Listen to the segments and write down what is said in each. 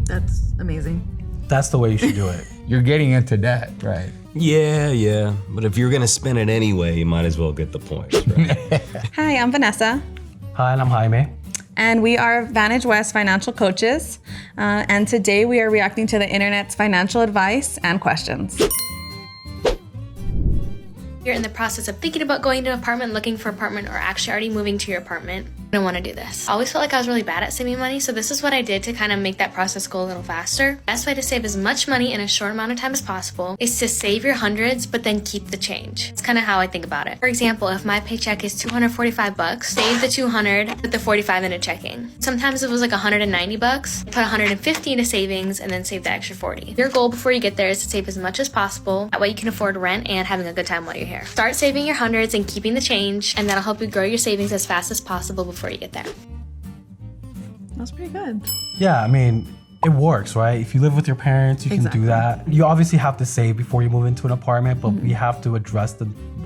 That's amazing. That's the way you should do it. You're getting into debt, right? Yeah. But if you're gonna spend it anyway, you might as well get the points, right? Hi, I'm Vanessa. Hi, and I'm Jaime. And we are Vantage West financial coaches. And today we are reacting to the internet's financial advice and questions. You're in the process of thinking about going to an apartment, looking for an apartment, or actually already moving to your apartment. I don't want to do this. I always felt like I was really bad at saving money, so this is what I did to kind of make that process go a little faster. Best way to save as much money in a short amount of time as possible is to save your hundreds, but then keep the change. It's kind of how I think about it. For example, if my paycheck is $245, save the 200, put the 45 into checking. Sometimes it was like $190, put 150 into savings, and then save the extra 40. Your goal before you get there is to save as much as possible. That way you can afford rent and having a good time while you're here. Start saving your hundreds and keeping the change, and that'll help you grow your savings as fast as possible before you get there. That's pretty good. Yeah, I mean, it works, right? If you live with your parents, you can do that. You obviously have to save before you move into an apartment, but we have to address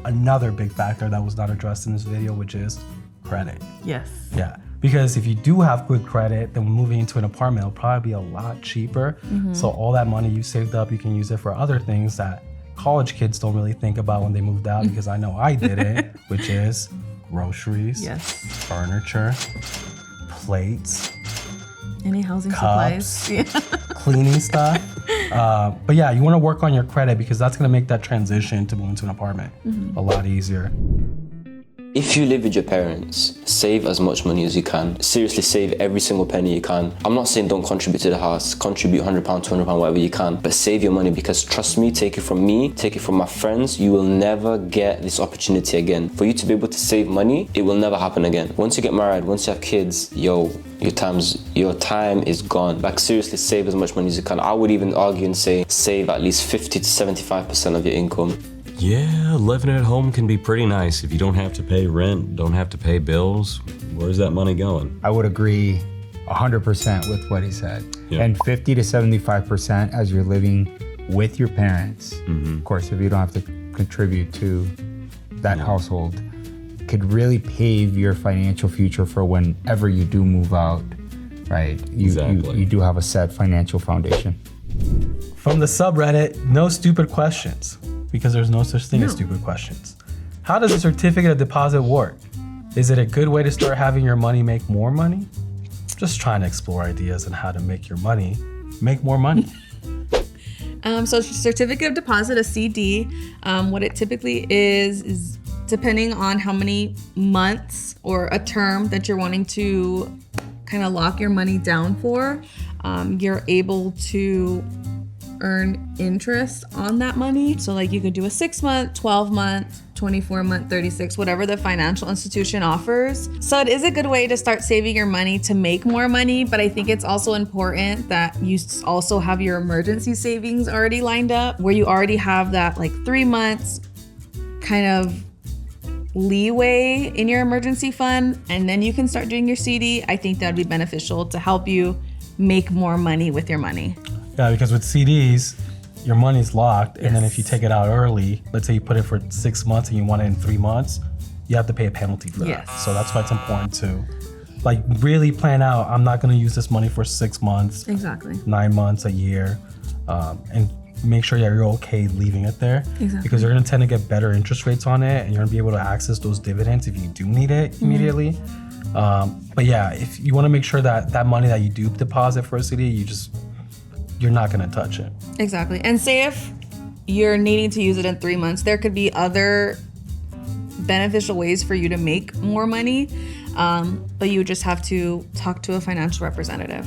another big factor that was not addressed in this video, which is credit. Yes. Yeah, because if you do have good credit, then moving into an apartment will probably be a lot cheaper. So all that money you saved up, you can use it for other things that college kids don't really think about when they moved out, because I know I did it, which is groceries, furniture, plates, any housing cups, supplies, cleaning stuff. But yeah, you want to work on your credit because that's going to make that transition to moving to an apartment a lot easier. If you live with your parents, save as much money as you can. Seriously, save every single penny you can. I'm not saying don't contribute to the house, contribute £100, £200, whatever you can, but save your money, because trust me, take it from my friends, you will never get this opportunity again. For you to be able to save money, it will never happen again. Once you get married, once you have kids, your time is gone. Like seriously, save as much money as you can. I would even argue and say save at least 50 to 75% of your income. Yeah, living at home can be pretty nice if you don't have to pay rent, don't have to pay bills. Where's that money going? I would agree 100% with what he said. Yeah. And 50 to 75% as you're living with your parents. Of course, if you don't have to contribute to that household, could really pave your financial future for whenever you do move out, right? You do have a set financial foundation. From the subreddit, no stupid questions, because there's no such thing as stupid questions. How does a certificate of deposit work? Is it a good way to start having your money make more money? Just trying to explore ideas on how to make your money make more money. So certificate of deposit, a CD, what it typically is depending on how many months or a term that you're wanting to kind of lock your money down for, you're able to earn interest on that money. So like you could do a 6-month, 12-month, 24-month, 36, whatever the financial institution offers. So it is a good way to start saving your money to make more money, but I think it's also important that you also have your emergency savings already lined up, where you already have that like 3 months kind of leeway in your emergency fund, and then you can start doing your CD. I think that'd be beneficial to help you make more money with your money. Yeah, because with CDs, your money's locked, and then if you take it out early, let's say you put it for 6 months and you want it in 3 months, you have to pay a penalty for that. So that's why it's important to like really plan out, I'm not gonna use this money for 6 months, 9 months, a year, and make sure that you're okay leaving it there, because you're gonna tend to get better interest rates on it, and you're gonna be able to access those dividends if you do need it immediately. But yeah, if you wanna make sure that that money that you do deposit for a CD, you're not gonna touch it. Exactly. And say if you're needing to use it in 3 months, there could be other beneficial ways for you to make more money, but you would just have to talk to a financial representative.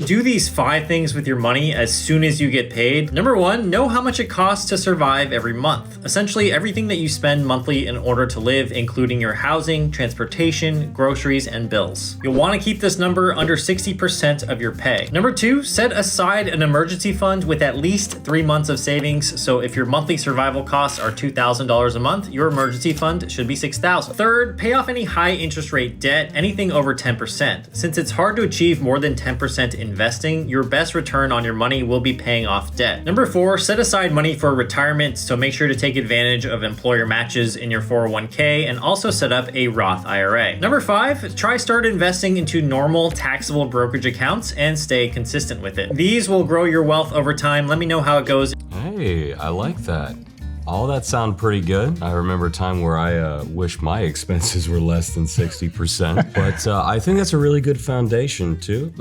Do these 5 things with your money as soon as you get paid. Number 1, know how much it costs to survive every month. Essentially everything that you spend monthly in order to live, including your housing, transportation, groceries, and bills. You'll want to keep this number under 60% of your pay. Number 2, set aside an emergency fund with at least 3 months of savings. So if your monthly survival costs are $2,000 a month, your emergency fund should be $6,000. Third, pay off any high interest rate debt, anything over 10%. Since it's hard to achieve more than 10% in investing, your best return on your money will be paying off debt. Number 4, set aside money for retirement, so make sure to take advantage of employer matches in your 401k and also set up a Roth IRA. Number 5, try start investing into normal taxable brokerage accounts and stay consistent with it. These will grow your wealth over time. Let me know how it goes. Hey, I like that. All that sound pretty good. I remember a time where I wish my expenses were less than 60%, but I think that's a really good foundation too.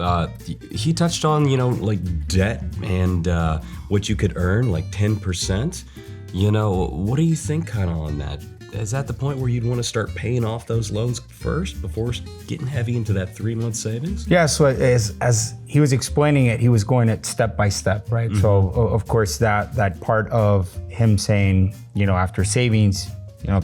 He touched on, like debt and what you could earn, like 10%. What do you think kind of on that? Is that the point where you'd want to start paying off those loans first before getting heavy into that 3-month savings? Yeah, so as he was explaining it, he was going it step by step, right? Mm-hmm. So of course that part of him saying, after savings,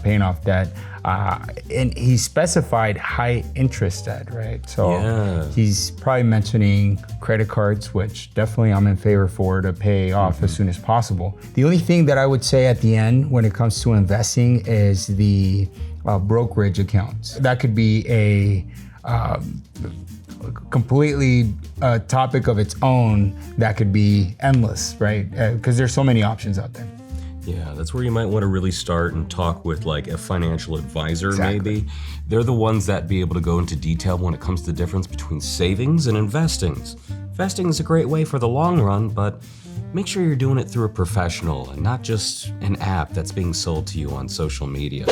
paying off debt, and he specified high interest debt, right? So he's probably mentioning credit cards, which definitely I'm in favor for to pay off as soon as possible. The only thing that I would say at the end when it comes to investing is the brokerage accounts. That could be a completely topic of its own that could be endless, right? Because there's so many options out there. Yeah, that's where you might want to really start and talk with like a financial advisor, Exactly. maybe. They're the ones that be able to go into detail when it comes to the difference between savings and investings. Investing is a great way for the long run, but make sure you're doing it through a professional and not just an app that's being sold to you on social media.